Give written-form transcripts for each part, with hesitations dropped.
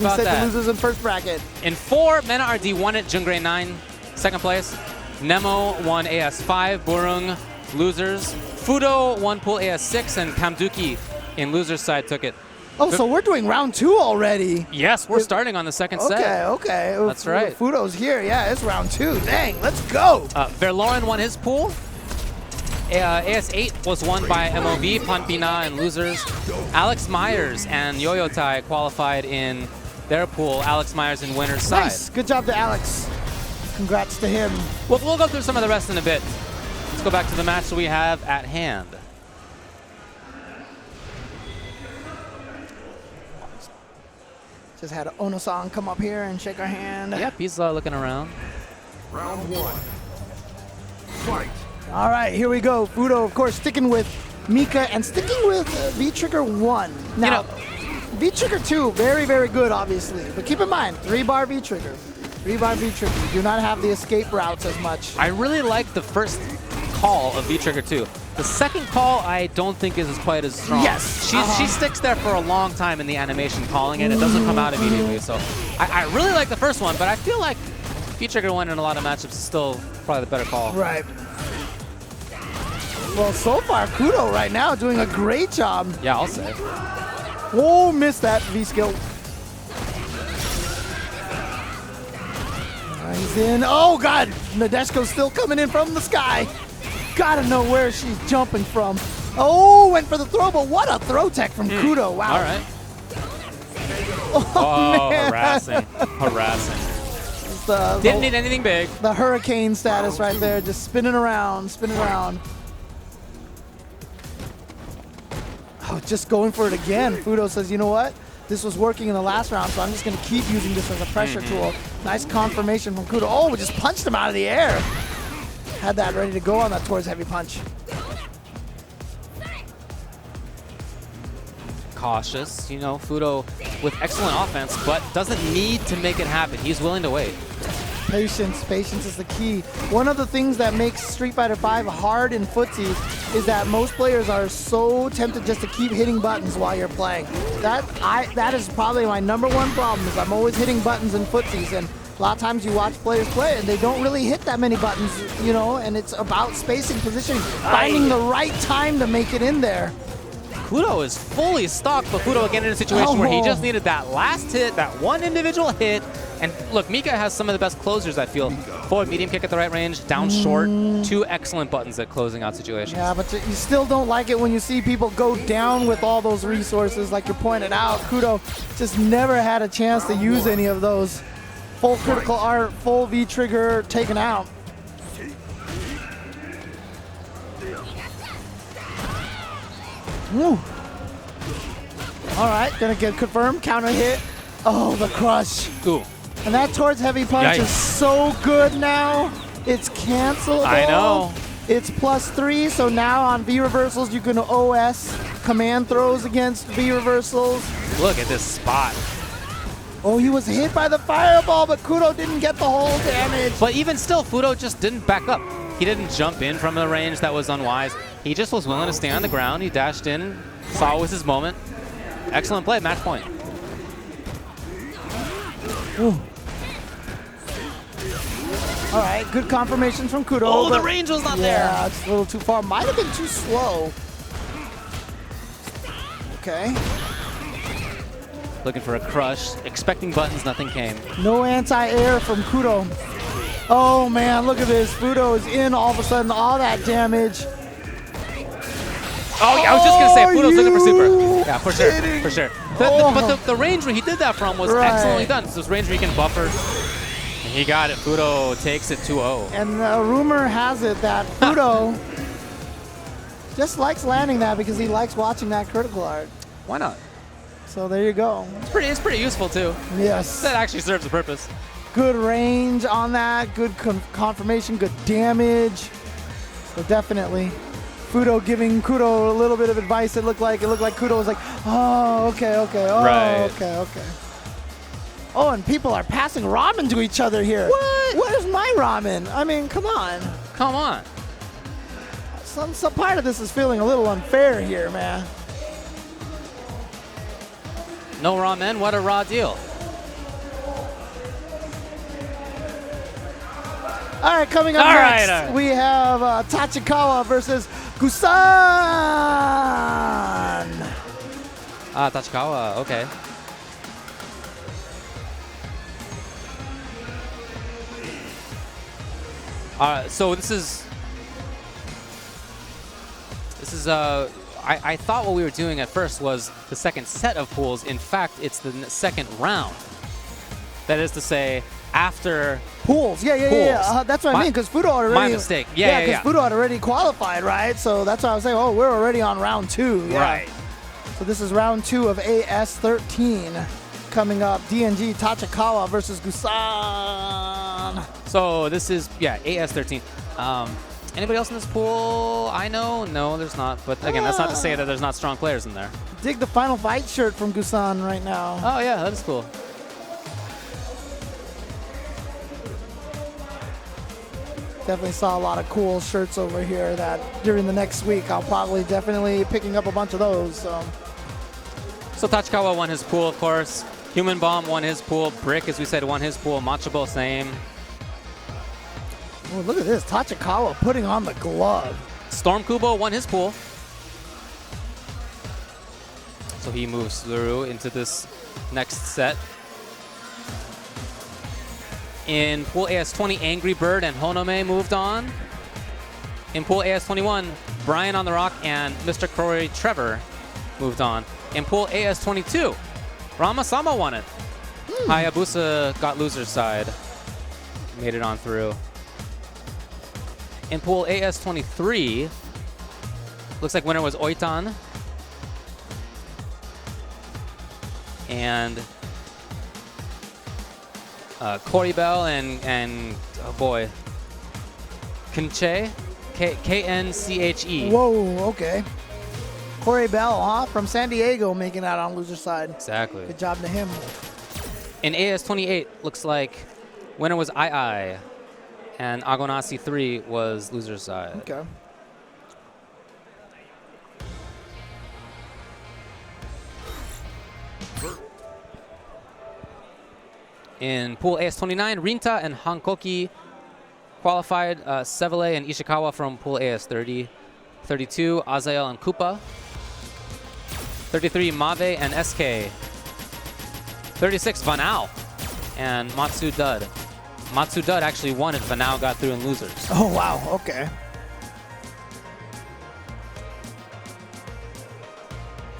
About said that. the losers in first bracket. In 4, Mena RD won it, Jungray 9, second place. Nemo won AS5, Burung losers. Fudo won pool AS6, and Kamduki in losers side took it. Oh, so we're doing round 2 already. Yes, we're starting on the second set. Okay. That's right. Fudo's here. Yeah, it's round 2. Dang, let's go. Verloren won his pool. AS8 was won by MOV, Panpina, and losers. Alex Myers and Yoyotai qualified in their pool. Alex Myers in winner's side. Nice. Good job to Alex. Congrats to him. We'll go through some of the rest in a bit. Let's go back to the match that we have at hand. Just had Ono-san come up here and shake our hand. Yep, he's looking around. Round 1. Fight. All right, here we go. Fudo, of course, sticking with Mika and sticking with V-Trigger 1. Now, V-Trigger 2, very, very good, obviously. But keep in mind, 3-bar V-Trigger. 3-bar V-Trigger. You do not have the escape routes as much. I really like the first call of V-Trigger 2. The second call, I don't think is quite as strong. Yes. She sticks there for a long time in the animation calling it. It doesn't come out immediately. So I really like the first one, but I feel like V-Trigger 1 in a lot of matchups is still probably the better call. Right. Well, so far, Kudo right now doing a great job. Yeah, I'll say. Oh, missed that V-skill. He's in. Oh, God. Nadeshko's still coming in from the sky. Gotta know where she's jumping from. Oh, went for the throw, but what a throw tech from Kudo. Wow. All right. Oh, man. Harassing. Harassing. Didn't need anything big. The hurricane status right there, just spinning around, spinning around. Oh, just going for it again. Fudo says, you know what? This was working in the last round, so I'm just going to keep using this as a pressure tool. Nice confirmation from Kudo. Oh, we just punched him out of the air. Had that ready to go on that towards heavy punch. Cautious, you know, Fudo with excellent offense, but doesn't need to make it happen. He's willing to wait. Patience. Patience is the key. One of the things that makes Street Fighter V hard in footsies is that most players are so tempted just to keep hitting buttons while you're playing. That is probably my #1 problem, is I'm always hitting buttons in footsies, and a lot of times you watch players play and they don't really hit that many buttons, you know, and it's about spacing, positioning, finding the right time to make it in there. Kudo is fully stocked, but Fudo again in a situation where he just needed that last hit, that one individual hit. And look, Mika has some of the best closers, I feel. Forward medium kick at the right range, down short, 2 excellent buttons at closing out situations. Yeah, but you still don't like it when you see people go down with all those resources, like you pointed out. Kudo just never had a chance to use any of those. Full critical art, full V-trigger taken out. Woo. All right, gonna get confirmed, counter hit. Oh, the crush. Ooh. And that towards heavy punch is so good now. It's cancelable. I know. It's +3, so now on V reversals you can OS command throws against V reversals. Look at this spot. Oh, he was hit by the fireball, but Kudo didn't get the whole damage. But even still, Fudo just didn't back up. He didn't jump in from the range that was unwise. He just was willing to stay on the ground. He dashed in, saw it was his moment. Excellent play, match point. Ooh. All right, good confirmation from Kudo. Oh, the range was not there. Yeah, it's a little too far. Might have been too slow. Okay. Looking for a crush, expecting buttons, nothing came. No anti-air from Kudo. Oh man, look at this. Fudo is in all of a sudden, all that damage. Oh, yeah, I was just going to say, Fudo's looking for super. Yeah, for sure, kidding? for sure. But the range where he did that from was excellently done. So this range where he can buffer. And he got it. Fudo takes it 2-0. And the rumor has it that Fudo just likes landing that because he likes watching that critical art. Why not? So there you go. It's pretty useful, too. Yes. That actually serves a purpose. Good range on that, good confirmation, good damage. So definitely, Fudo giving Kudo a little bit of advice. It looked like Kudo was like, oh, okay, okay. Oh, and people are passing ramen to each other here. What? Where's my ramen? I mean, come on. Come on. Some part of this is feeling a little unfair here, man. No ramen, what a raw deal. All right, coming up next, we have Tachikawa versus Gusan. Tachikawa, okay. So this is I thought what we were doing at first was the second set of pools. In fact, it's the second round. That is to say, after pools. Yeah. That's what I mean, because Fudo already. My mistake. Yeah, because Fudo had already qualified, right? So that's why I was saying, oh, we're already on round 2. Yeah. Right. So this is round 2 of AS13 coming up. DNG Tachikawa versus Gusan. So this is AS13. Anybody else in this pool I know? No, there's not. But again, that's not to say that there's not strong players in there. Dig the Final Fight shirt from Gusan right now. Oh yeah, that is cool. Definitely saw a lot of cool shirts over here that during the next week I'll probably definitely picking up a bunch of those. So Tachikawa won his pool, of course. Human Bomb won his pool. Brick, as we said, won his pool. Machobo, same. Oh, look at this. Tachikawa putting on the glove. Storm Kubo won his pool. So he moves through into this next set. In Pool AS20, Angry Bird and Honome moved on. In Pool AS21, Brian on the Rock and Mr. Corey Trevor moved on. In Pool AS22, Ramasama won it. Hayabusa got loser's side. Made it on through. In Pool AS23, looks like winner was Oitan. And Corey Bell and oh boy, Kinche, K-N-C-H-E. Whoa, okay. Corey Bell, huh? From San Diego, making out on loser side. Exactly. Good job to him. In AS28, looks like winner was II, and Agonasi 3 was loser side. Okay. In Pool AS29, Rinta and Hankoki qualified. Sevele and Ishikawa from Pool AS30. 32, Azael and Koopa. 33, Mave and SK. 36, Vanao and Matsu Dud. Matsu Dud actually won it, Vanao got through in losers. Oh, wow. Okay.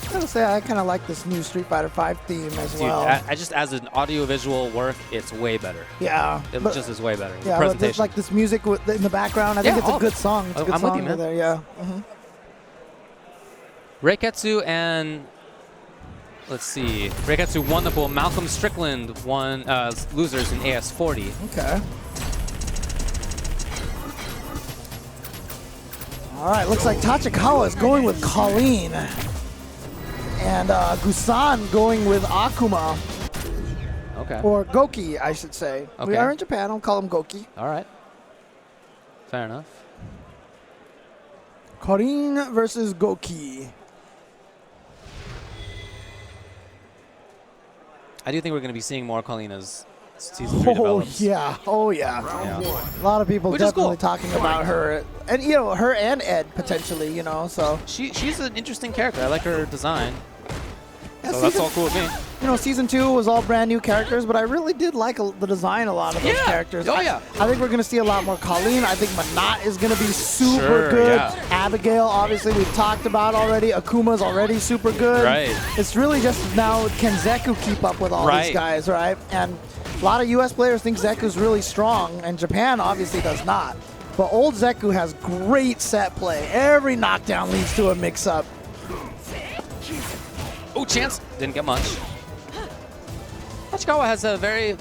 I gotta say, I kind of like this new Street Fighter V theme as well. I just, as an audio-visual work, it's way better. Yeah. It just is way better. Yeah, but there's like this music in the background. I think it's a good song. It's a good I'm song with you, man. there, yeah. Reiketsu and, let's see, Reiketsu won the pool. Malcolm Strickland won losers in AS40. Okay. All right, looks like Tachikawa is going with Colleen. And Gusan going with Akuma. Okay. Or Goki, I should say. Okay. We are in Japan. I'll call him Goki. All right. Fair enough. Colleen versus Goki. I do think we're going to be seeing more Colleen as Season 3 develops. Oh, yeah. A lot of people definitely talking about her. And, you know, her and Ed, potentially, you know, so. She's an interesting character. I like her design. Yeah, so that's all cool with me. You know, Season 2 was all brand new characters, but I really did like the design a lot of those characters. Oh, yeah. I think we're going to see a lot more Colleen. I think Manat is going to be super good. Yeah. Abigail, obviously, we've talked about already. Akuma's already super good. Right. It's really just now, can Zeku keep up with all these guys, right? And a lot of U.S. players think Zeku's really strong, and Japan obviously does not. But old Zeku has great set play. Every knockdown leads to a mix-up. Oh, chance. Didn't get much. Tachikawa has a very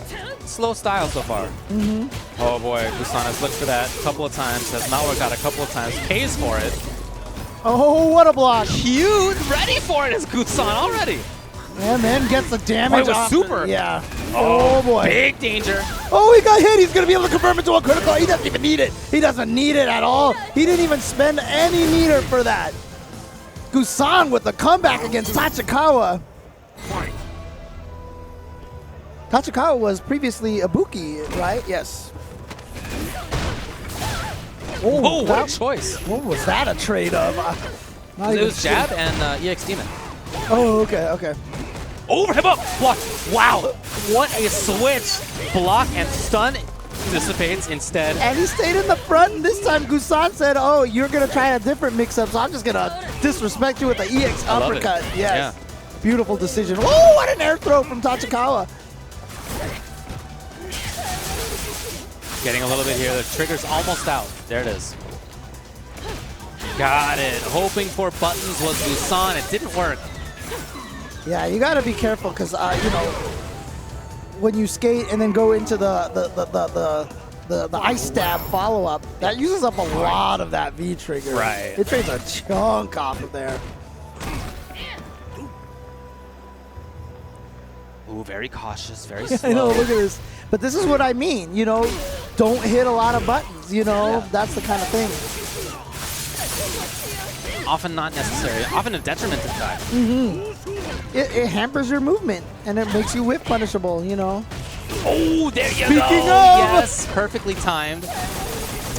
slow style so far. Oh boy, Gusan has looked for that a couple of times, has not worked out a couple of times, pays for it. Oh, what a block. Huge, ready for it is Gusan already. And then gets the damage was off. super. Yeah. Oh, boy. Big danger. Oh, he got hit. He's going to be able to convert into a critical. He doesn't even need it. He doesn't need it at all. He didn't even spend any meter for that. Gusan with the comeback against Tachikawa. Tachikawa was previously Ibuki, right? Yes. Whoa, what a choice. What was that a trade of? It was jab and EX Demon. Oh, okay, okay. Over him up! Block. Wow, what a switch. Block and stun dissipates instead. And he stayed in the front, and this time Gusan said, oh, you're going to try a different mix-up, so I'm just going to disrespect you with the EX uppercut. Yes. Yeah. Beautiful decision. Oh, what an air throw from Tachikawa. Getting a little bit here. The trigger's almost out. There it is. Got it. Hoping for buttons was Gusan. It didn't work. Yeah, you got to be careful because, you know, when you skate and then go into the ice stab follow-up, that uses up a lot of that V trigger. Right. It trades a chunk off of there. Ooh, very cautious, very slow. I know, look at this. But this is what I mean, you know, don't hit a lot of buttons, you know, that's the kind of thing. Often not necessary, often a detriment in fact. It hampers your movement, and it makes you whip punishable, you know. Oh, there you go. Speaking of! Yes, perfectly timed.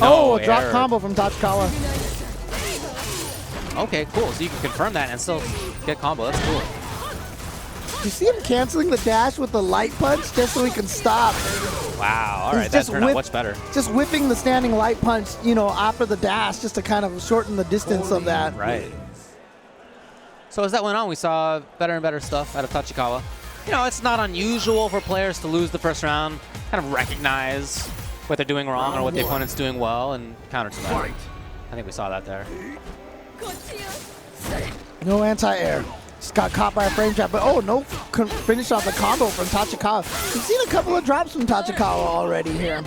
Oh, No a drop error. combo from Tachikawa. Okay, cool. So you can confirm that and still get combo. That's cool. You see him canceling the dash with the light punch just so he can stop. Wow. All He's right, that just turned out much better. Just whipping the standing light punch, you know, after the dash just to kind of shorten the distance of that. Right. So as that went on, we saw better and better stuff out of Tachikawa. You know, it's not unusual for players to lose the first round, kind of recognize what they're doing wrong or what the opponent's doing well and counter to that. I think we saw that there. No anti-air. Just got caught by a frame trap, but oh, no finish off the combo from Tachikawa. We've seen a couple of drops from Tachikawa already here.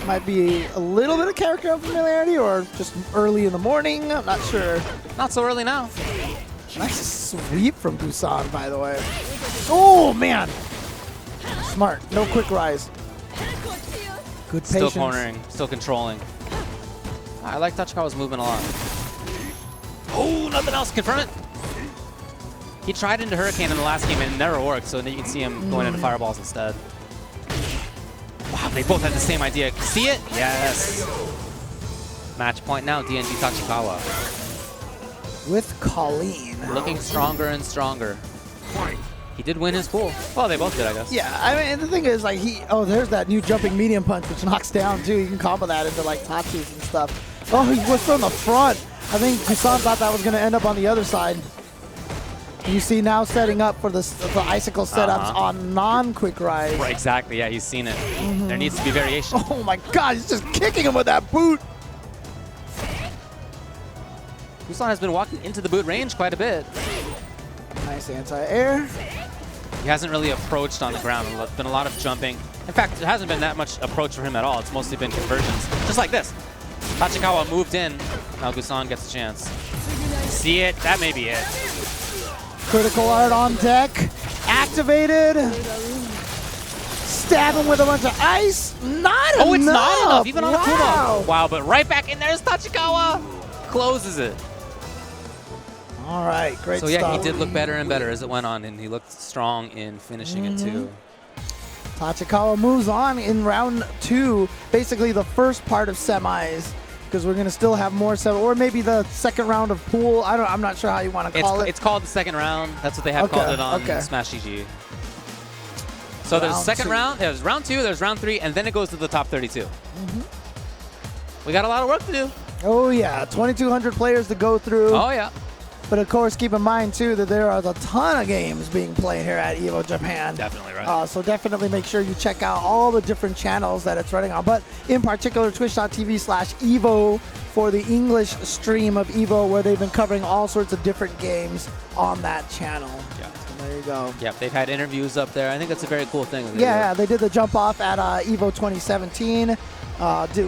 Might be a little bit of character unfamiliarity or just early in the morning. I'm not sure. Not so early now. Nice sweep from Busan, by the way. Oh, man. Smart. No quick rise. Good patience. Still cornering, still controlling. I like Tachikawa's movement a lot. Oh, nothing else. Confirm it. He tried into Hurricane in the last game and it never worked, so then you can see him going into Fireballs instead. Wow, they both had the same idea. See it? Yes. Match point now, DNG Tachikawa. With Colleen. Looking stronger and stronger. He did win his pool. Well, they both did, I guess. Yeah, I mean, the thing is, like, there's that new jumping medium punch, which knocks down, too. You can combo that into, like, Tachis and stuff. Oh, he was from the front. I think Busan thought that was going to end up on the other side. You see now setting up for the icicle setups on non-quick rise. Right, exactly, yeah, he's seen it. There needs to be variation. Oh my god, he's just kicking him with that boot. Busan has been walking into the boot range quite a bit. Nice anti-air. He hasn't really approached on the ground. There's been a lot of jumping. In fact, there hasn't been that much approach for him at all. It's mostly been conversions. Just like this. Tachikawa moved in. Now Gusan gets a chance. See it? That may be it. Critical art on deck. Activated. Stab him with a bunch of ice. Not enough. Oh, it's not enough, even on a Wow. Kuma. Wow, but right back in there's Tachikawa. Closes it. All right, great So yeah, stuff. he did look better and better as it went on, and he looked strong in finishing it too. Tachikawa moves on in round 2, basically the first part of semis, because we're gonna still have more semis, or maybe the second round of pool. I'm not sure how you want to call it. It's called the second round. That's what they have called it on Smash GG. So there's second round, there's round 2, there's round 3, and then it goes to the top 32. We got a lot of work to do. Oh yeah, 2,200 players to go through. Oh yeah. But of course, keep in mind too that there are a ton of games being played here at EVO Japan. Definitely right. So definitely make sure you check out all the different channels that it's running on. But in particular, twitch.tv/EVO for the English stream of EVO, where they've been covering all sorts of different games on that channel. Yeah. So there you go. Yep, they've had interviews up there. I think that's a very cool thing. Yeah, they did the jump off at EVO 2017.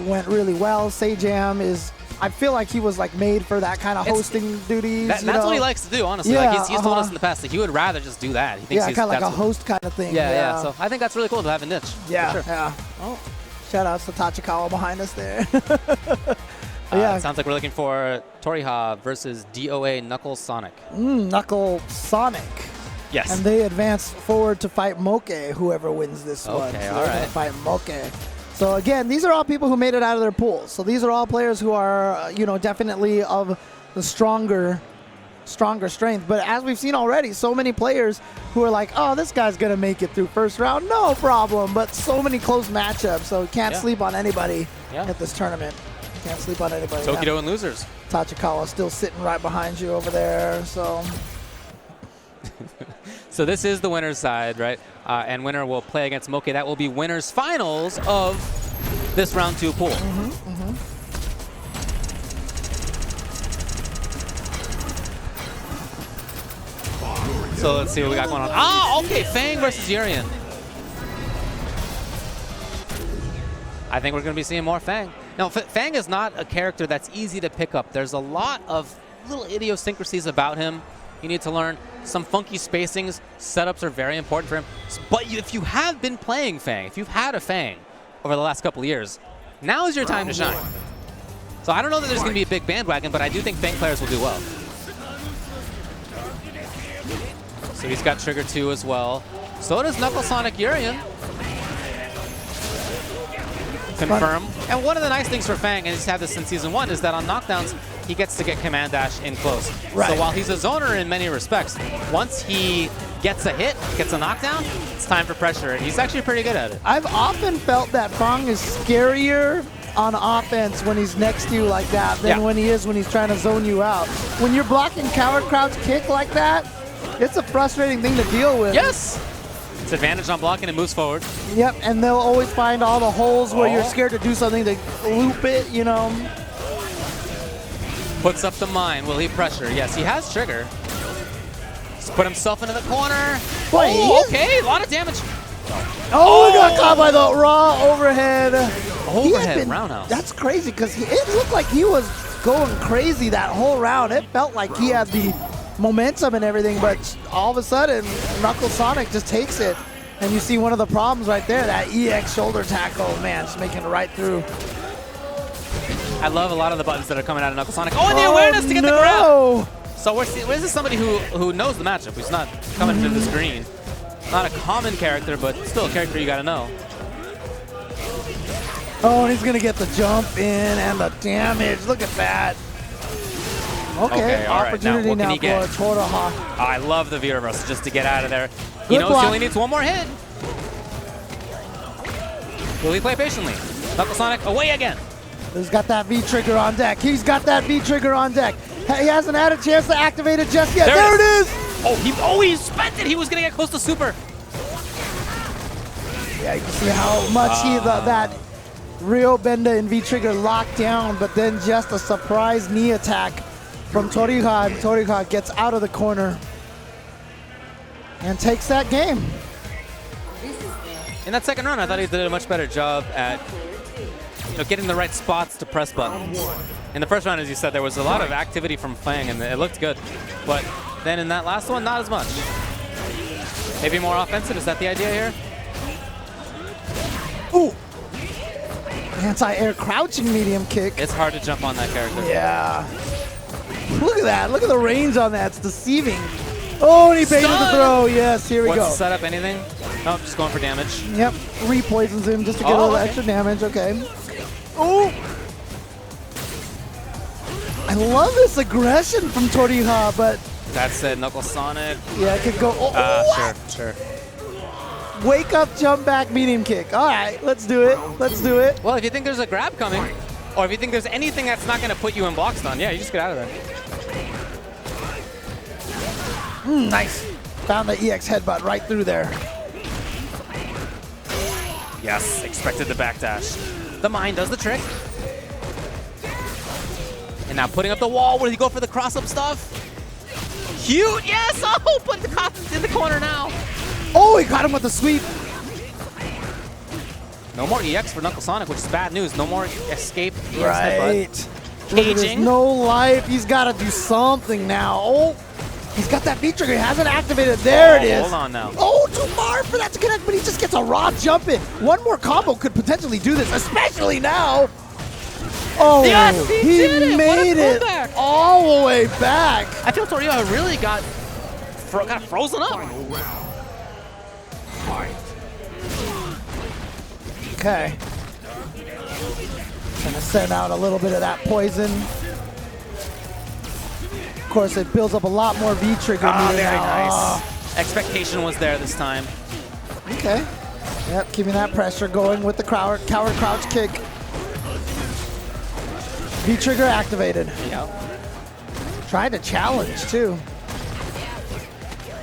Went really well. Sajam is, I feel like he was like made for that kind of hosting duties. That's what he likes to do, honestly. Yeah, like he's told us in the past that he would rather just do that. He thinks kind of like a host kind of thing. Yeah. So I think that's really cool to have a niche. Yeah, for sure. yeah. Oh, shout outs to Tachikawa behind us there. It sounds like we're looking for Toriha versus DOA Knuckle Sonic. Knuckle Sonic. Yes. And they advance forward to fight Moke, whoever wins this one. Okay, So all they're gonna right. fight Moke. So again, these are all people who made it out of their pools. So these are all players who are, you know, definitely of the stronger strength. But as we've seen already, so many players who are like, oh, this guy's going to make it through first round, no problem. But so many close matchups, so can't sleep on anybody at this tournament. Can't sleep on anybody. Tokido and losers. Tachikawa still sitting right behind you over there, so. So this is the winner's side, right? And winner will play against Moke. That will be winner's finals of this round 2 pool. So let's see what we got going on. Ah, okay, Fang versus Urian. I think we're going to be seeing more Fang. Now, Fang is not a character that's easy to pick up. There's a lot of little idiosyncrasies about him you need to learn. Some funky spacings, setups are very important for him. But if you have been playing Fang, if you've had a Fang over the last couple of years, now is your time to shine. So I don't know that there's going to be a big bandwagon, but I do think Fang players will do well. So he's got Trigger 2 as well. So does Knuckle Sonic Urian. Confirm. And one of the nice things for Fang, and he's had this since Season 1, is that on knockdowns, he gets to get Command Dash in close. Right. So while he's a zoner in many respects, once he gets a hit, gets a knockdown, it's time for pressure. And he's actually pretty good at it. I've often felt that Fang is scarier on offense when he's next to you like that than when he is when he's trying to zone you out. When you're blocking coward crouch kick like that, it's a frustrating thing to deal with. Yes! It's advantage on blocking and moves forward. Yep, and they'll always find all the holes where you're scared to do something to loop it, you know. Puts up the mine. Will he pressure? Yes, he has Trigger. He's put himself into the corner. Boy, okay, a lot of damage. Oh, he got caught by the raw overhead. Overhead roundhouse. That's crazy because it looked like he was going crazy that whole round. It felt like he had the momentum and everything, but all of a sudden, Knuckle Sonic just takes it. And you see one of the problems right there, that EX shoulder tackle, man, just making it right through. I love a lot of the buttons that are coming out of Knuckle Sonic. Oh, and the awareness to get the grab. So this is somebody who knows the matchup, who's not coming to the screen. Not a common character, but still a character you got to know. Oh, and he's going to get the jump in and the damage. Look at that. Okay, all right. Now, what can he get? Toraha. I love the V reversal just to get out of there. He knows he only needs one more hit. Will he play patiently? Knuckle Sonic away again. He's got that V trigger on deck. He's got that V trigger on deck. He hasn't had a chance to activate it just yet. There it is. Oh, he spent it. He was going to get close to super. Yeah, you can see how much that Ryo Benda and V trigger locked down, but then just a surprise knee attack from Toriha, and Toriha gets out of the corner and takes that game. In that second round, I thought he did a much better job at getting the right spots to press buttons. In the first round, as you said, there was a lot of activity from Fang, and it looked good. But then in that last one, not as much. Maybe more offensive, is that the idea here? Ooh! Anti-air crouching medium kick. It's hard to jump on that character. Yeah. Look at that. Look at the range on that. It's deceiving. Oh, and he baited the throw. Yes, here we go. What's the setup? Anything? No, just going for damage. Yep. Re-poisons him just to get a little extra damage. Okay. Oh! I love this aggression from Toriha, but... That's it. Knuckle Sonic. Yeah, it could go... Sure. Wake up, jump back, medium kick. All right, let's do it. Let's do it. Well, if you think there's a grab coming, or if you think there's anything that's not going to put you in block stun, yeah, you just get out of there. Nice. Found the EX headbutt right through there. Yes, expected the backdash. The mine does the trick. And now putting up the wall. Will he go for the cross-up stuff? Cute, yes! Oh, put the cops in the corner now. Oh, he got him with the sweep. No more EX for Knuckle Sonic, which is bad news. No more escape EX right. headbutt. Look at this, no life. He's got to do something now. Oh, he's got that V trigger. He hasn't activated. There it is. Hold on now. Oh, too far for that to connect, but he just gets a raw jump in. One more combo could potentially do this, especially now. Oh, yes, he made it all the way back. I feel Toriha really got frozen up. Final round. Fight. Okay. Gonna send out a little bit of that poison. Of course, it builds up a lot more V-trigger meter Very now. nice. Expectation was there this time. Okay. Yep, keeping that pressure going with the coward crouch kick. V-trigger activated. Yep. Tried to challenge, too.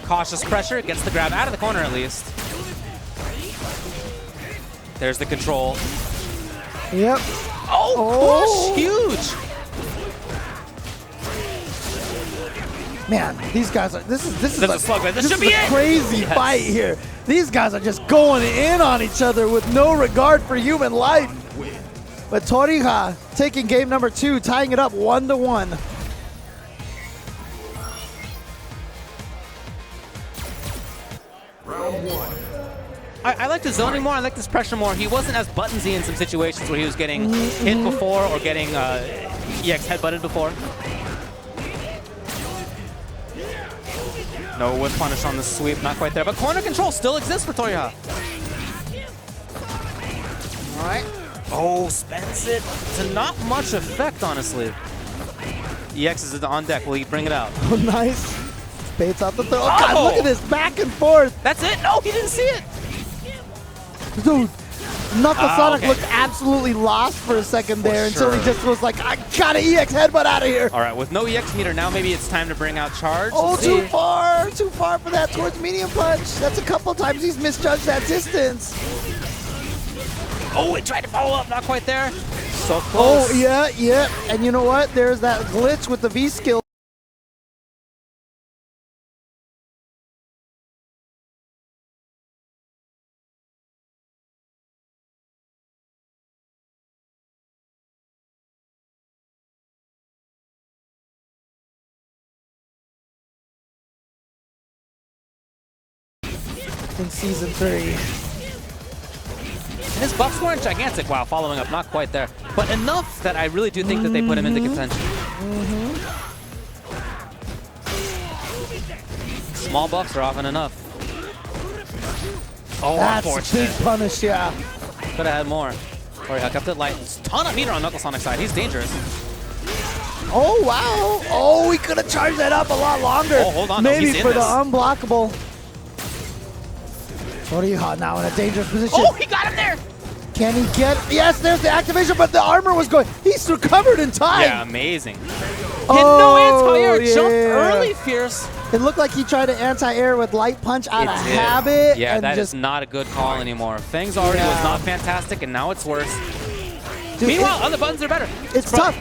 Cautious pressure, gets the grab out of the corner at least. There's the control. Yep. Oh, push, huge. Man, these guys are. This is There's a slugfest. This should be a it. crazy Yes. fight here. These guys are just going in on each other with no regard for human life. But Torija taking game number 2, tying it up 1-1. Round 1. I like the zoning more. I like this pressure more. He wasn't as buttonsy in some situations where he was getting hit before or getting EX headbutted before. No whip punish on the sweep, not quite there. But corner control still exists for Torija. All right. Oh, spends it to not much effect, honestly. EX is on deck. Will he bring it out? Oh, nice. Baits out the throw. Oh, God, look at this back and forth. That's it? No, he didn't see it. Dude, Knuckle Sonic okay. looked absolutely lost for a second there until he sure. just was like, I gotta EX headbutt out of here. All right, with no EX meter, now maybe it's time to bring out charge. Oh, Let's too see. far for that towards medium punch. That's a couple times he's misjudged that distance. Oh, it tried to follow up, not quite there. So close. Oh, yeah. And you know what? There's that glitch with the V skill. In season 3. And his buffs weren't gigantic while following up, not quite there. But enough that I really do think that they put him into contention. Small buffs are often enough. Oh, That's a unfortunate. big punish, yeah. Could have had more. Or I kept it light. Ton of meter on Knuckle Sonic's side. He's dangerous. Oh, wow. Oh, we could have charged that up a lot longer. Oh, hold on. No, Maybe he's in for the this. unblockable. Torija now in a dangerous position. Oh, he got him there. Can he get? Yes, there's the activation, but the armor was going. He's recovered in time. Yeah, amazing. He had Oh, no anti-air. Jumped yeah. early, Fierce. It looked like he tried to anti-air with light punch out It of did. habit. Yeah, and that just, is not a good call anymore. Fang's already was not fantastic, and now it's worse. dude, Meanwhile, other buttons are better. it's tough.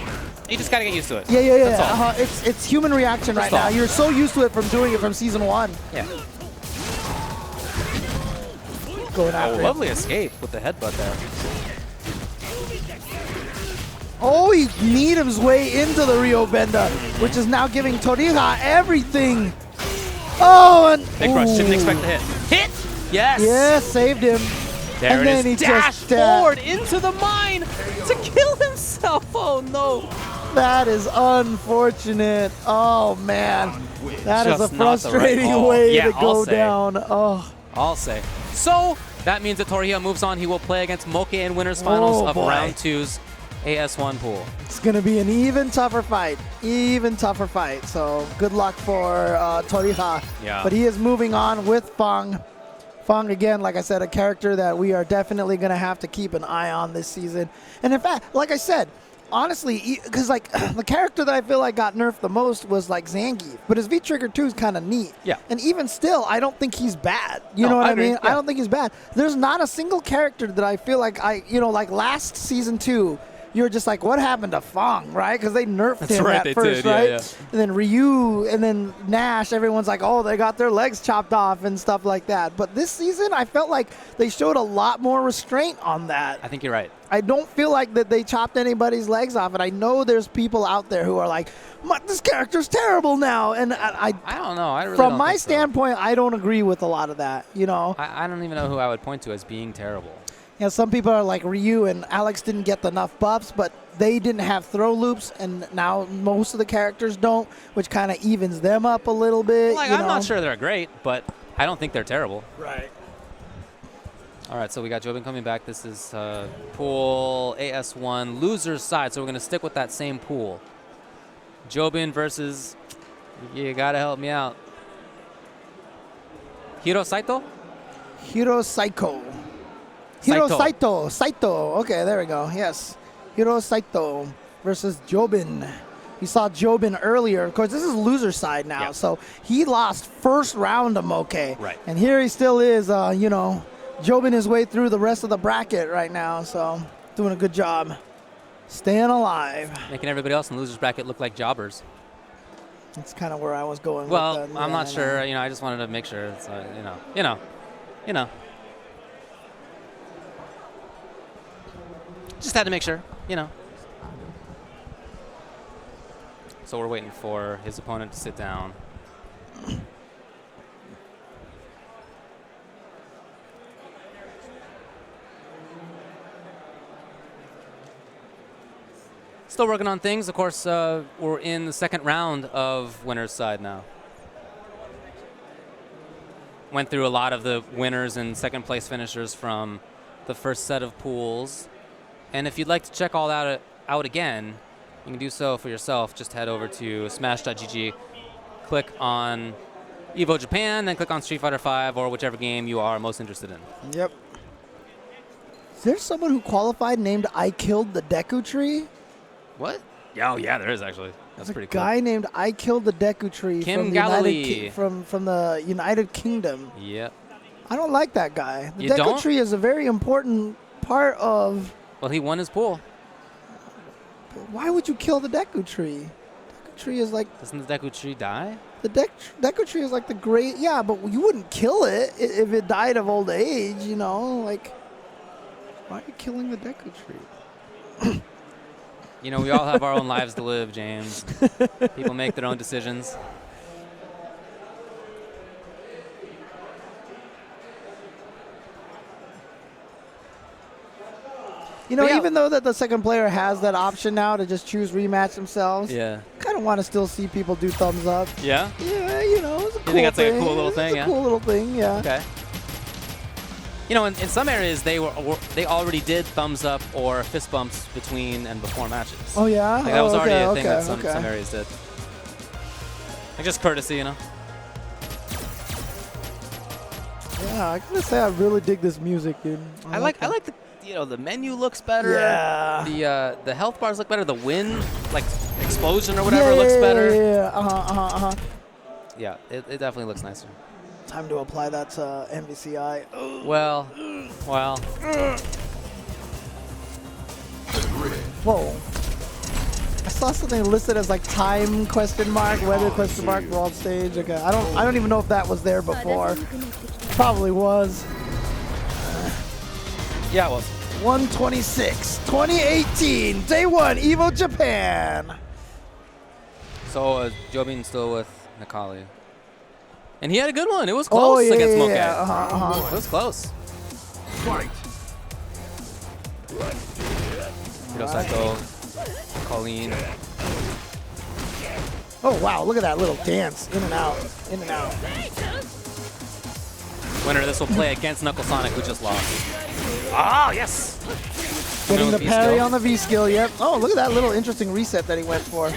You just gotta get used to it. Yeah. That's all. It's human reaction right That's now. all. You're so used to it from doing it from season 1. Yeah. Going Oh, after it. lovely escape with the headbutt there. Oh, he kneed his way into the Rio Benda, which is now giving Torija everything. Oh, and Big rush, didn't ooh. expect the hit. Hit! Yes! Yeah, saved him. There and it then is. he Dash just forward into the mine to kill himself. Oh no. That is unfortunate. Oh man, that is Just a not the right frustrating call. way Yeah, to go I'll say. down. Oh, I'll say. So that means that Torija moves on. He will play against Moke in winners finals Oh, of boy. round 2's AS1 pool. it's gonna be an even tougher fight. So good luck for Torija. Yeah. But he is moving on with Fang. Fang, again, like I said, a character that we are definitely going to have to keep an eye on this season. And in fact, like I said, honestly, because like the character that I feel like got nerfed the most was like Zangief, but his V-Trigger 2 is kind of neat. Yeah. And even still, I don't think he's bad. You No, know what I I agree. mean? Yeah. I don't think he's bad. There's not a single character that I feel like like last season 2, you were just like, what happened to Fang, right? Because they nerfed That's him right, at they first, did, yeah, right? yeah. And then Ryu and then Nash, everyone's like, oh, they got their legs chopped off and stuff like that. But this season, I felt like they showed a lot more restraint on that. I think you're right. I don't feel like that they chopped anybody's legs off. And I know there's people out there who are like, this character's terrible now. And I don't know. I really from don't my think so. standpoint, I don't agree with a lot of that, you know? I don't even know who I would point to as being terrible. Yeah, some people are like Ryu and Alex didn't get enough buffs, but they didn't have throw loops, and now most of the characters don't, which kind of evens them up a little bit. Like, you I'm know? not sure they're great, but I don't think they're terrible. Right. All right, so we got Jobin coming back. This is pool AS1 loser's side, so we're going to stick with that same pool. Jobin versus, you got to help me out, Hiro Saito? Hiro Saito. Hiro Saito. Saito. Okay, there we go. Yes. Hiro Saito versus Jobin. We saw Jobin earlier. Of course, this is loser side now, yeah. so he lost first round to Moke. Right. And here he still is, you know, Jobin his way through the rest of the bracket right now, so doing a good job. Staying alive. Making everybody else in the loser's bracket look like jobbers. That's kind of where I was going Well, with that. I'm not sure. You know, I just wanted to make sure. It's, you know. Just had to make sure, you know. So we're waiting for his opponent to sit down. Still working on things. Of course, we're in the second round of winner's side now. Went through a lot of the winners and second place finishers from the first set of pools. And if you'd like to check all that out again, you can do so for yourself. Just head over to smash.gg, click on Evo Japan, then click on Street Fighter V or whichever game you are most interested in. Yep. Is there someone who qualified named I Killed the Deku Tree? What? Oh, yeah, there is actually. That's pretty cool. A guy named I Killed the Deku Tree Kim from Galilee. from the United Kingdom. Yep. I don't like that guy. The You Deku don't? Tree is a very important part of... Well, he won his pool. Why would you kill the Deku Tree? Deku Tree is like... Doesn't the Deku Tree die? The Deku Tree is like the great... Yeah, but you wouldn't kill it if it died of old age, you know? Like, why are you killing the Deku Tree? You know, we all have our own lives to live, James. People make their own decisions. You know, yeah. even though that the second player has that option now to just choose rematch themselves, Yeah. kind of want to still see people do thumbs up. Yeah? Yeah, you know, it's a cool think that's like a thing. cool little thing, It's yeah? a cool little thing, yeah. Okay. You know, in some areas, they already did thumbs up or fist bumps between and before matches. Oh, yeah? Like that was already a okay, thing that some okay. areas did. Like just courtesy, you know? Yeah, I gotta say I really dig this music, dude. I like the, you know, the menu looks better. Yeah. The health bars look better. The wind, like explosion or whatever, looks better. Yeah. Yeah, it definitely looks nicer. Time to apply that to MVCI. Well. Whoa. I saw something listed as like time question mark, weather question mark, world stage. Okay, I don't even know if that was there before. Probably was. Yeah, it was. 126, 2018, day one, Evo Japan. So Jobin's still with Nakali. And he had a good one. It was close against Moke. It was close. Fight. Hiro Saito, Colleen. Oh, wow, look at that little dance. In and out, in and out. Winner of this will play against Knuckle Sonic, who just lost. Ah, yes! Getting the V parry skill. on the V skill, yep. Oh, look at that little interesting reset that he went for.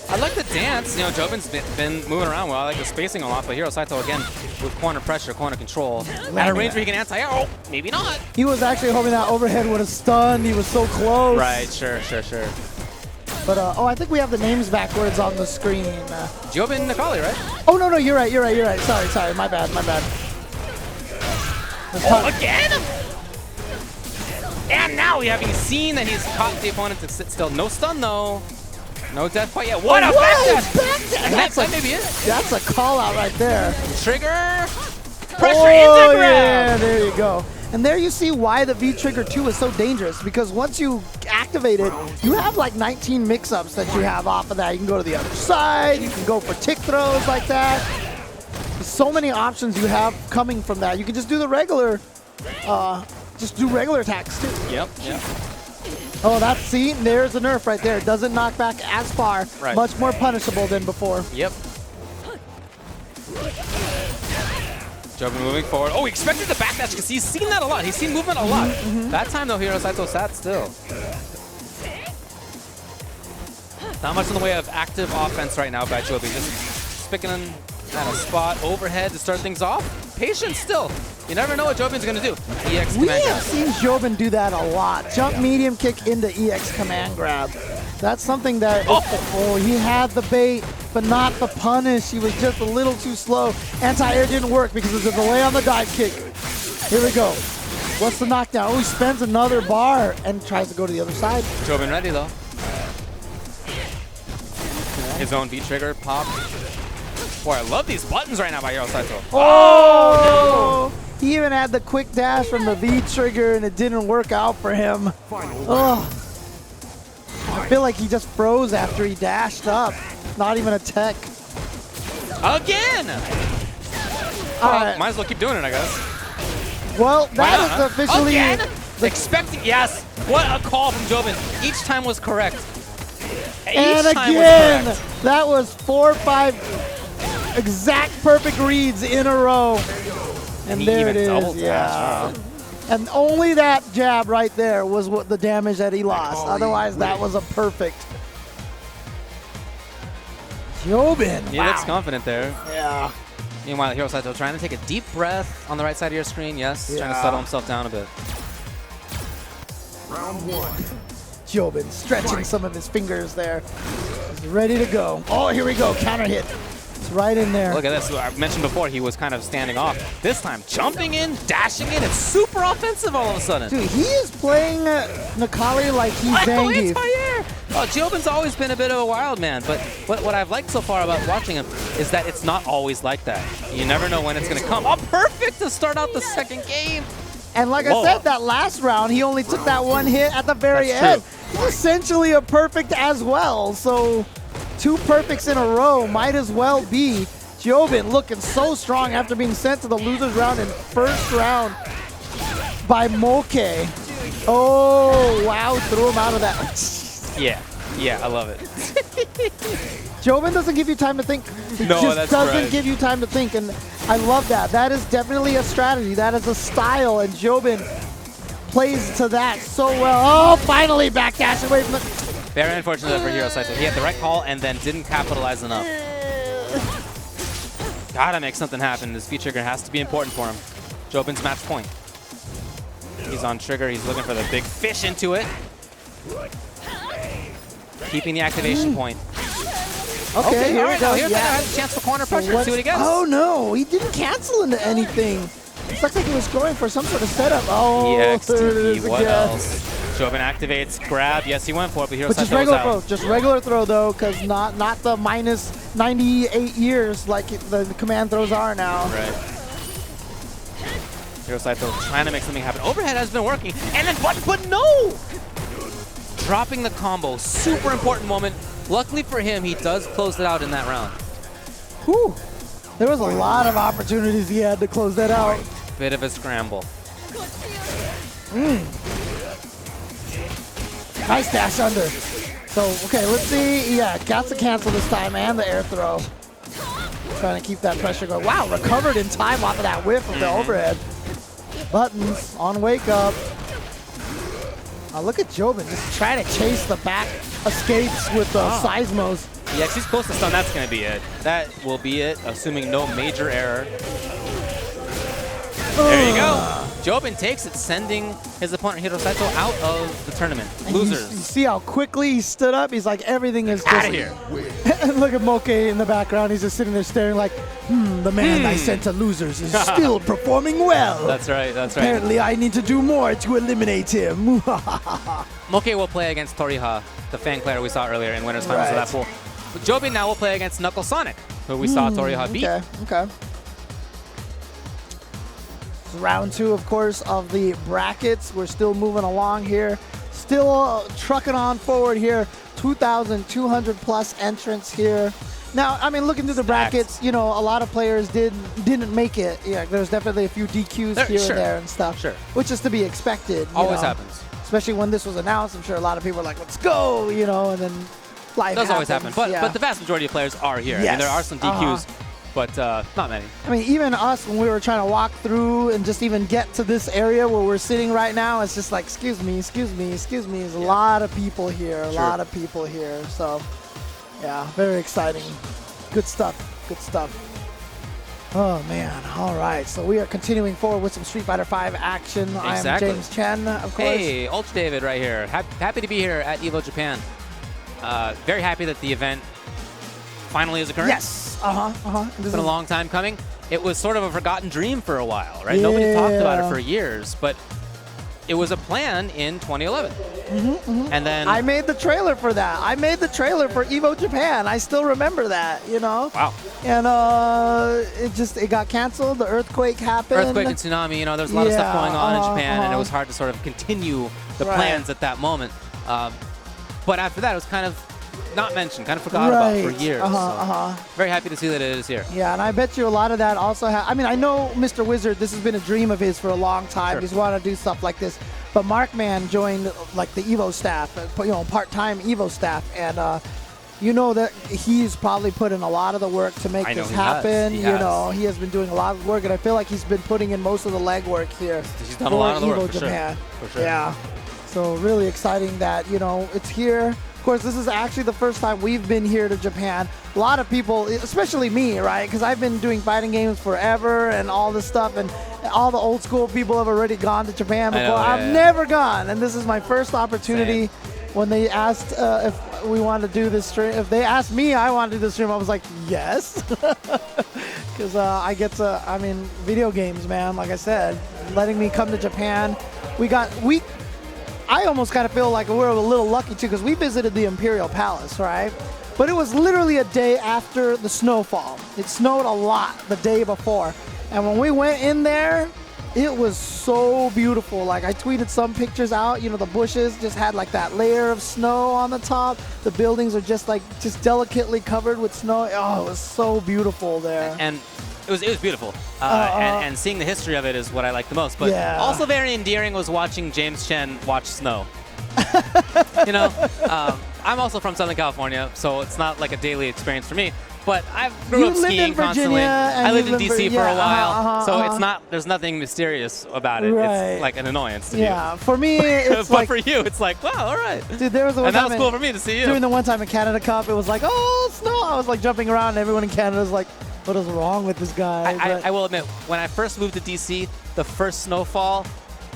I like the dance. You know, Jobin's been moving around well. I like the spacing a lot, but Hiro Saito, again, with corner pressure, corner control. At a range where he can anti-air. Oh, maybe not. He was actually hoping that overhead would have stunned. He was so close. Right, sure. But, oh, I think we have the names backwards on the screen. Jobin Nakali, right? Oh, no, you're right. Sorry, my bad. Oh, again? And now, having seen that he's caught the opponent to sit still. No stun, though. No death quite yet. What a backdash! And that may be it. That's a call out right there. Trigger. Pressure into grab. Yeah, there you go. And there you see why the V-Trigger 2 is so dangerous, because once you activate it, you have like 19 mix-ups that you have off of that. You can go to the other side, you can go for tick throws like that. There's so many options you have coming from that. You can just do the regular, regular attacks too. Yep. Oh, see, there's a nerf right there. It doesn't knock back as far. Right. Much more punishable than before. Yep. Jobin moving forward. Oh, he expected the backdash because he's seen that a lot. He's seen movement a lot. That time, though, Hiro Saito sat still. Not much in the way of active offense right now by Jobin. Just picking at a spot overhead to start things off. Patient still. You never know what Jobin's going to do. EX We command have grab. seen Jobin do that a lot. Jump medium kick into EX command grab. That's something that, he had the bait, but not the punish. He was just a little too slow. Anti-air didn't work because of the delay on the dive kick. Here we go. What's the knockdown? Oh, he spends another bar and tries to go to the other side. Jobin ready, though. His own V-trigger pop. Boy, I love these buttons right now by Hiro Saito. Oh! He even had the quick dash from the V-trigger, and it didn't work out for him. Oh. I feel like he just froze after he dashed up. Not even a tech. Again! Might as well keep doing it, I guess. Well, that is officially... Again? Expecting, yes. What a call from Jobin. Each time was correct. And Each time again, was correct. that was 4 or 5 exact perfect reads in a row. And he there even it is. double Yeah. dashed. And only that jab right there was what the damage that he lost. Otherwise, that was a perfect. Jobin. He looks confident there. Yeah. Meanwhile, Hiro Saito trying to take a deep breath on the right side of your screen. Yes, trying to Yeah. settle himself down a bit. Round 1. Jobin stretching some of his fingers there. He's ready to go. Oh, here we go. Counter hit. It's right in there. Look at this. I mentioned before he was kind of standing off. This time, jumping in, dashing in. It's super offensive all of a sudden. Dude, he is playing Nakali like he's Zangief. Anti-air. Oh, Jobin's always been a bit of a wild man, but what I've liked so far about watching him is that it's not always like that. You never know when it's going to come. Oh, perfect to start out the second game. And like I said, that last round, he only took that one hit at the very That's end. It's essentially a perfect as well. So 2 perfects in a row might as well be. Jobin looking so strong after being sent to the loser's round in first round by Moke. Oh, wow, threw him out of that. Yeah, I love it. Jobin doesn't give you time to think. He No, just that's doesn't right. give you time to think, and I love that. That is definitely a strategy. That is a style, and Jobin plays to that so well. Oh, finally backdash away from the... Very unfortunate for Hiro Saito. He had the right call and then didn't capitalize enough. Gotta make something happen. This V-trigger has to be important for him. Jobin's match point. He's on trigger. He's looking for the big fish into it. Keeping the activation point. Okay, here we go. Here's has a chance for corner pressure. See what he gets. Oh, no. He didn't cancel into anything. It looks like he was going for some sort of setup. Oh, there it is What again. else? Jobin activates, grab. Yes, he went for it, but Hiro But just Saito was regular out. throw. Just regular throw, though, because not the minus 98 years like the command throws are now. Right. Hiro Saito trying to make something happen. Overhead has been working, and then but no! Dropping the combo, super important moment. Luckily for him, he does close it out in that round. Whew. There was a lot of opportunities he had to close that out. Bit of a scramble. Nice dash under. So, okay, let's see. Yeah, got to cancel this time and the air throw. Trying to keep that pressure going. Wow, recovered in time off of that whiff of the overhead. Buttons on wake up. Look at Jobin just trying to chase the back escapes with the seismos. Yeah, if he's close to stun, that's going to be it. That will be it, assuming no major error. There you go. Jobin takes it, sending his opponent Hiro Saito out of the tournament. And Losers. You see how quickly he stood up? He's like, everything is just... Out of here. And look at Moke in the background. He's just sitting there staring like, the man I sent to losers is still performing well. That's right, that's right. Apparently, I need to do more to eliminate him. Moke will play against Toriha, the Fang player we saw earlier in winners finals of that pool. But Jobin now will play against Knuckle Sonic, who we saw Toriha beat. Okay. Round 2, of course, of the brackets. We're still moving along here. Still trucking on forward here. 2,200 plus entrants here. Now, I mean, looking through the brackets, you know, a lot of players didn't make it. Yeah, there's definitely a few DQs here and there and stuff. Sure. Which is to be expected. Always happens. Especially when this was announced. I'm sure a lot of people are like, let's go, you know, and then life Does always happen. happens. But the vast majority of players are here. I mean, there are some DQs. but not many. I mean, even us, when we were trying to walk through and just even get to this area where we're sitting right now, it's just like, excuse me, excuse me, excuse me. There's a lot of people here, a lot of people here. So, yeah, very exciting. Good stuff, good stuff. Oh, man. All right. So we are continuing forward with some Street Fighter V action. Exactly. I am James Chen, of course. Hey, Ultra David right here. Happy to be here at EVO Japan. Very happy that the event finally is occurring. Yes. It's been a long time coming. It was sort of a forgotten dream for a while, right? Nobody talked about it for years, but it was a plan in 2011. And then I made the trailer for that. I made the trailer for EVO Japan. I still remember that, you know? Wow. And it got canceled. The earthquake happened. Earthquake and tsunami, you know, there's a lot of stuff going on in Japan, and it was hard to sort of continue the plans at that moment. But after that, it was kind of not mentioned, kind of forgot about for years. So very happy to see that it is here. Yeah, and I bet you a lot of that also I mean, I know Mr. Wizard, this has been a dream of his for a long time. Sure. He's wanted to do stuff like this. But Markman joined like the EVO staff, you know, part-time EVO staff, and you know that he's probably put in a lot of the work to make this happen. You know, he has been doing a lot of work, and I feel like he's been putting in most of the legwork here. He's done a lot of the work, for Japan. For sure. Yeah. So really exciting that, you know, it's here. Of course, this is actually the first time we've been here to Japan. A lot of people, especially me, right? Because I've been doing fighting games forever and all this stuff, and all the old school people have already gone to Japan before. I've never gone, and this is my first opportunity. When they asked if we wanted to do this stream, if they asked me I want to do this stream, I was like, yes. Because I get to, I mean, video games, man, like I said, letting me come to Japan. I almost kind of feel like we're a little lucky too, because we visited the Imperial Palace, right? But it was literally a day after the snowfall. It snowed a lot the day before. And when we went in there, it was so beautiful. Like, I tweeted some pictures out, you know, the bushes just had like that layer of snow on the top. The buildings are just delicately covered with snow. Oh, it was so beautiful there. And it was beautiful, and seeing the history of it is what I like the most. But also very endearing was watching James Chen watch snow. You know, I'm also from Southern California, so it's not like a daily experience for me. But I grew up skiing constantly. I lived in DC for a while, so it's not. There's nothing mysterious about it. It's like an annoyance to you. Yeah, for me, it's but for you, it's like, wow, all right. Dude, there was a and that was cool for me to see you. During the one time in Canada Cup, it was like, oh, snow. I was like jumping around, and everyone in Canada was like, what is wrong with this guy? I will admit, when I first moved to DC, the first snowfall,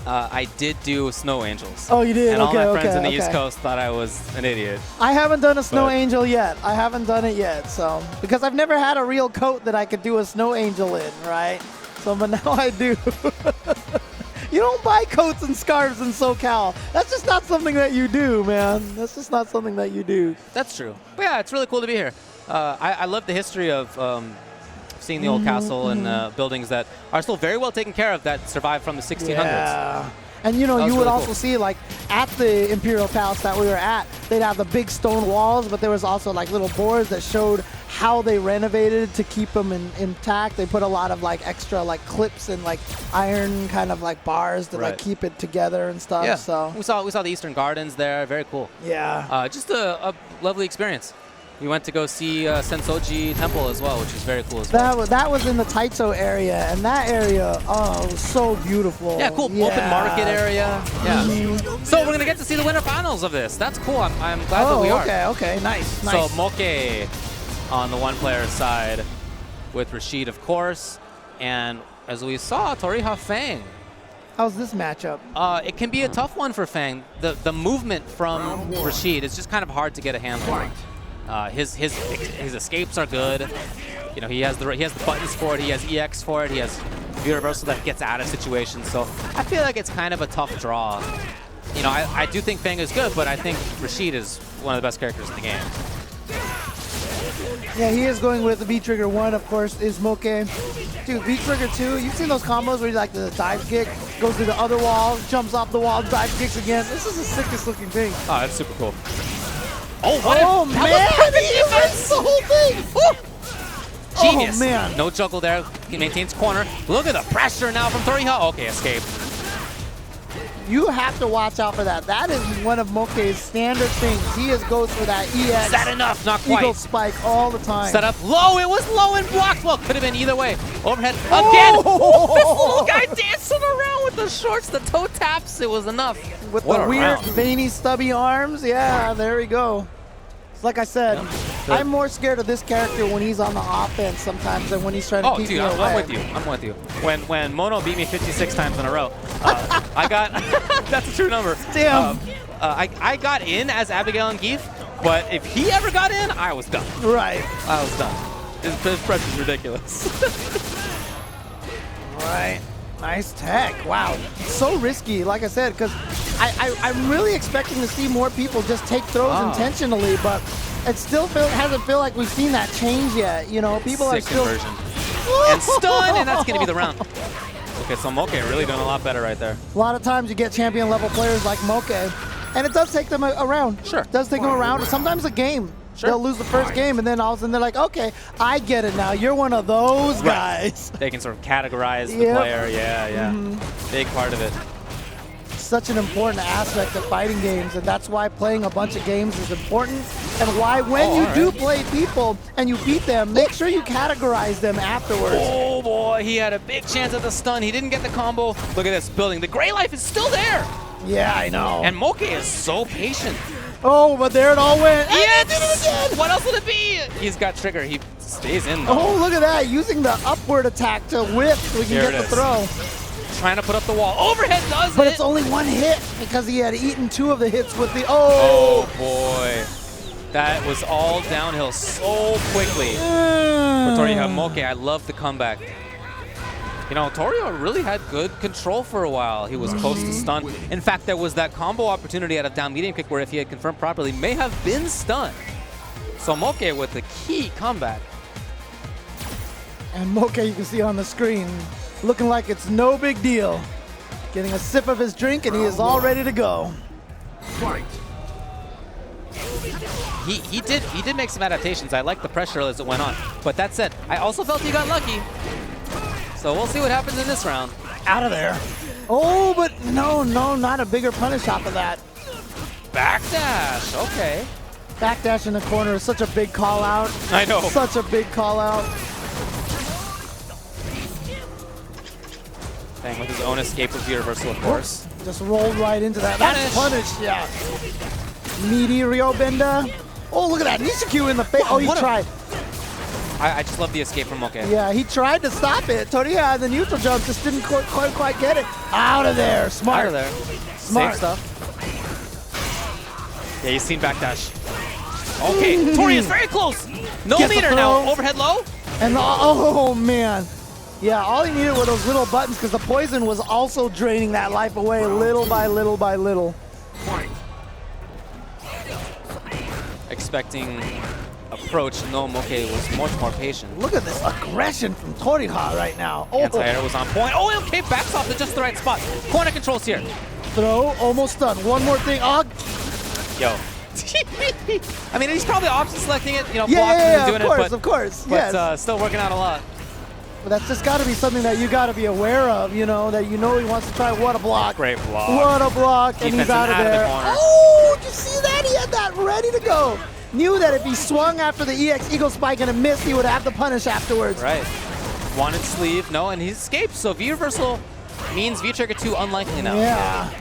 I did do snow angels. Oh, you did? And all my friends in the East Coast thought I was an idiot. I haven't done a snow angel yet. I haven't done it yet, so because I've never had a real coat that I could do a snow angel in, right? So, but now I do. You don't buy coats and scarves in SoCal. That's just not something that you do, man. That's just not something that you do. That's true. But yeah, it's really cool to be here. I love the history of seeing the old castle and buildings that are still very well taken care of that survived from the 1600s. Yeah. And you know, you would also see like at the Imperial Palace that we were at, they'd have the big stone walls, but there was also like little boards that showed how they renovated to keep them intact. They put a lot of like extra like clips and like iron kind of like bars to like keep it together and stuff. Yeah. So we saw the Eastern Gardens there. Very cool. Yeah. Just a lovely experience. We went to go see Sensoji Temple as well, which is very cool as well. That was in the Taito area, and that area, oh, it was so beautiful. Yeah, cool. Yeah. Open market area. Yeah. So we're going to get to see the winter finals of this. That's cool. I'm glad that we are. Okay, nice. So Moke on the one-player side with Rashid, of course. And as we saw, Toriha Fang. How's this matchup? It can be a tough one for Fang. The movement from Rashid is just kind of hard to get a handle on. His escapes are good. You know, he has the buttons for it. He has EX for it. He has universal that gets out of situations. So I feel like it's kind of a tough draw. You know, I do think Fang is good, but I think Rashid is one of the best characters in the game. Yeah, he is going with the V-Trigger 1, of course, is Moke. Dude, V-Trigger 2, you've seen those combos where you like the dive kick, goes to the other wall, jumps off the wall, dive kicks again. This is the sickest looking thing. Oh, that's super cool. Oh, man! He wins the whole thing! Genius. Oh, man. No juggle there. He maintains corner. Look at the pressure now from Toriha. Okay, escape. You have to watch out for that. That is one of Moke's standard things. He just goes for that EX. Is that enough? Not quite. Eagle spike all the time. Set up low. It was low and blocked. Well, could have been either way. Overhead again. Oh, this little guy dancing around with the shorts, the toe taps. It was enough. With What the a weird, round. veiny, stubby arms. Yeah, there we go. It's like I said, I'm more scared of this character when he's on the offense sometimes than when he's trying to Oh, keep dude, me away. I'm with you. I'm with you. When Mono beat me 56 times in a row, I got that's a true number. Damn. I got in as Abigail and Geef, but if he ever got in, I was done. Right. I was done. His press is ridiculous. Right. Nice tech. Wow. So risky, like I said, because I'm really expecting to see more people just take throws intentionally, but it still hasn't feel like we've seen that change yet. You know, people Sick are still. conversion. And stun, and that's going to be the round. Okay, so Moke really doing a lot better right there. A lot of times you get champion level players like Moke, and it does take them a round. Sure. It does take them a round, or sometimes a game. Sure. They'll lose the first game, and then all of a sudden they're like, okay, I get it now. You're one of those guys. They can sort of categorize the Yep. player. Yeah. Big part of it. Such an important aspect of fighting games, and that's why playing a bunch of games is important, and why when you do play people and you beat them, make sure you categorize them afterwards. Oh boy, he had a big chance at the stun. He didn't get the combo. Look at this building. The gray life is still there. Yeah, I know. And Moke is so patient. Oh, but there it all went. Yes! And he did it again. What else would it be? He's got trigger. He stays in though. Oh, look at that. Using the upward attack to whip so we can Here get it the is. throw. Trying to put up the wall. Overhead does But it. it's only one hit because he had eaten 2 of the hits with the. Oh boy. That was all downhill so quickly. For Torio Moke, I love the comeback. You know, Torio really had good control for a while. He was close to stun. In fact, there was that combo opportunity out of down medium kick where if he had confirmed properly, may have been stunned. So Moke with the key comeback. And Moke, you can see on the screen, looking like it's no big deal. Getting a sip of his drink, and he is all ready to go. Fight. He did make some adaptations. I liked the pressure as it went on. But that said, I also felt he got lucky. So we'll see what happens in this round. Out of there. Oh, but no, not a bigger punish off of that. Backdash, okay. Backdash in the corner is such a big call out. I know. Such a big call out. Dang, with his own escape with the reversal, of course. Just rolled right into that. That's punish, yeah. Meaty Ryobenda. Oh, look at that. Nishikyu in the face. Oh, he tried. I just love the escape from Moke. Yeah, he tried to stop it. Toriya, the neutral jump, just didn't quite get it. Out of there. Smart. Out of there. Smart. Safe stuff. Yeah, you've seen backdash. Okay, Tori is very close. No Get the meter now. throw. Overhead low. And oh, man. Yeah, all he needed were those little buttons because the poison was also draining that life away little by little by little. Fight. Expecting approach, no, Moke was much more patient. Look at this aggression from Toriya right now. Oh, Anti-air was on point. Oh, okay, backs off to just the right spot. Corner controls here. throw, almost done. One more thing. Oh, Yo. I mean, he's probably option selecting it, you know, blocking and doing of course, but yes. still working out a lot. But that's just got to be something that you got to be aware of, you know, that you know he wants to try. What a block. Great block. What a block, and he's Defense out of out of the there. corner. Oh, did you see that? He had that ready to go. Knew that if he swung after the EX Eagle Spike and it missed, he would have the punish afterwards. Right. Wanted sleeve, no, and he escaped. So V reversal means V trigger 2 unlikely now. Yeah.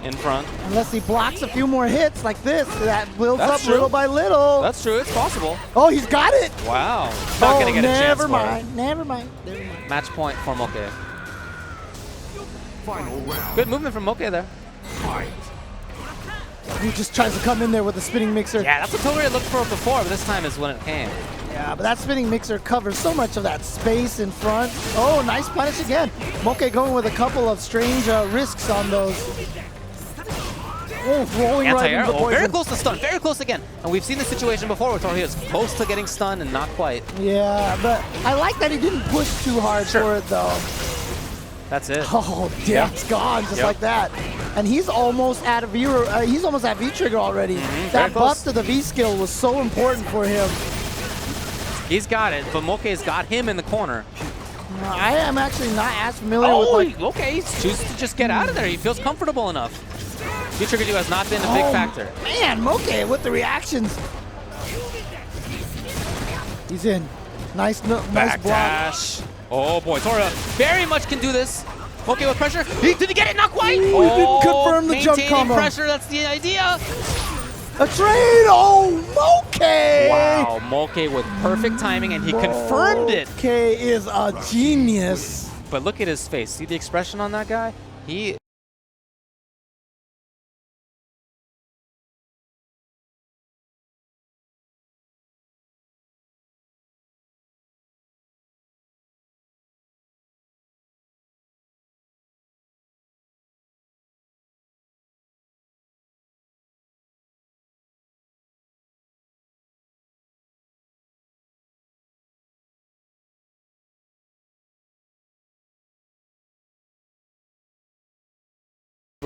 In front. Unless he blocks a few more hits like this, that builds That's up true. little by little. That's true, it's possible. Oh, he's got it. Wow. Not gonna get a chance never for mind. it. Never mind. Never mind. Match point for Moke. Final round. Good movement from Moke there. Fight. He just tries to come in there with a spinning mixer. Yeah, that's what Toria looked for before, but this time is when it came. Yeah, but that spinning mixer covers so much of that space in front. Oh, nice punish again. Moke going with a couple of strange risks on those. Oh, rolling right Anti-air, into the poison. very close to stun, very close again. And we've seen this situation before where Toria is close to getting stunned and not quite. Yeah, but I like that he didn't push too hard for it, though. That's it. Oh, yeah, it's gone just like that. And he's almost at a V. He's almost at V trigger already. That buff to the V skill was so important for him. He's got it, but Moke's got him in the corner. I am actually not as familiar with like. Okay, he's choosing to just get out of there. He feels comfortable enough. Future Gadu has not been a big factor. Man, Moke with the reactions. He's in. Nice block. Dash. Oh boy, Tora very much can do this. Moke with pressure. Did he get it? Not quite. Ooh, he didn't confirm the jump maintaining combo. Pressure, that's the idea. A trade! Oh, Moke! Wow, Moke with perfect timing, and he confirmed it. Moke is a genius. But look at his face. See the expression on that guy? He...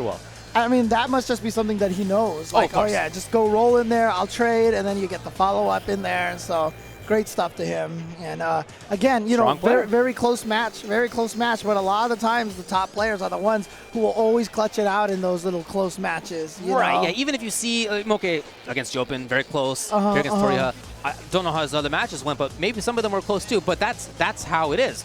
well. I mean, that must just be something that he knows. Like, of course. yeah, just go roll in there, I'll trade, and then you get the follow-up in there. And so, great stuff to him. And again, you know, very close match, but a lot of the times the top players are the ones who will always clutch it out in those little close matches. You know? Yeah, even if you see Moke against Jopin, very close, against Toriya. I don't know how his other matches went, but maybe some of them were close too. But that's how it is.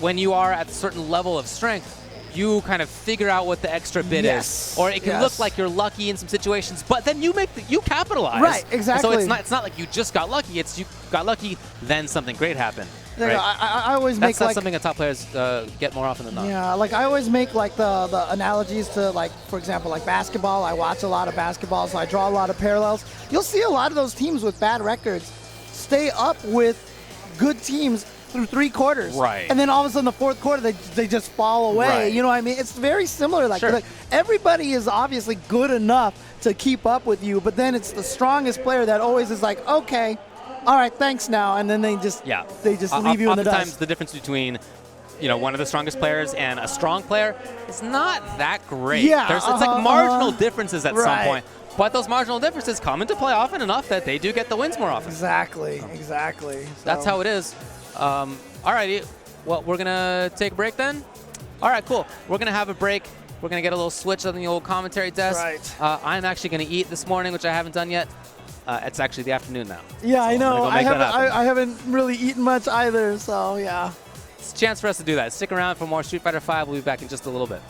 When you are at a certain level of strength, you kind of figure out what the extra bit is, or it can look like you're lucky in some situations, but then you capitalize. Right, exactly. And so it's not like you just got lucky. It's you got lucky, then something great happened. Right? I always make that's something that top players get more often than not. Yeah, like I always make like the analogies to, like, for example, like basketball. I watch a lot of basketball, so I draw a lot of parallels. You'll see a lot of those teams with bad records stay up with good teams through 3 quarters. Right. And then all of a sudden the 4th quarter, they just fall away. Right. You know what I mean? It's very similar. Like, Sure. like everybody is obviously good enough to keep up with you, but then it's the strongest player that always is like, okay, all right, thanks now. And then they just leave you in the dust. Oftentimes the difference between one of the strongest players and a strong player is not that great. Yeah, it's like marginal differences at some point. But those marginal differences come into play often enough that they do get the wins more often. Exactly. So. That's how it is. Alrighty, well, we're gonna take a break then. All right, cool. We're gonna have a break. We're gonna get a little switch on the old commentary desk. Right. I'm actually gonna eat this morning, which I haven't done yet. It's actually the afternoon now. Yeah, so I know. I haven't really eaten much either, so yeah. It's a chance for us to do that. Stick around for more Street Fighter V. We'll be back in just a little bit.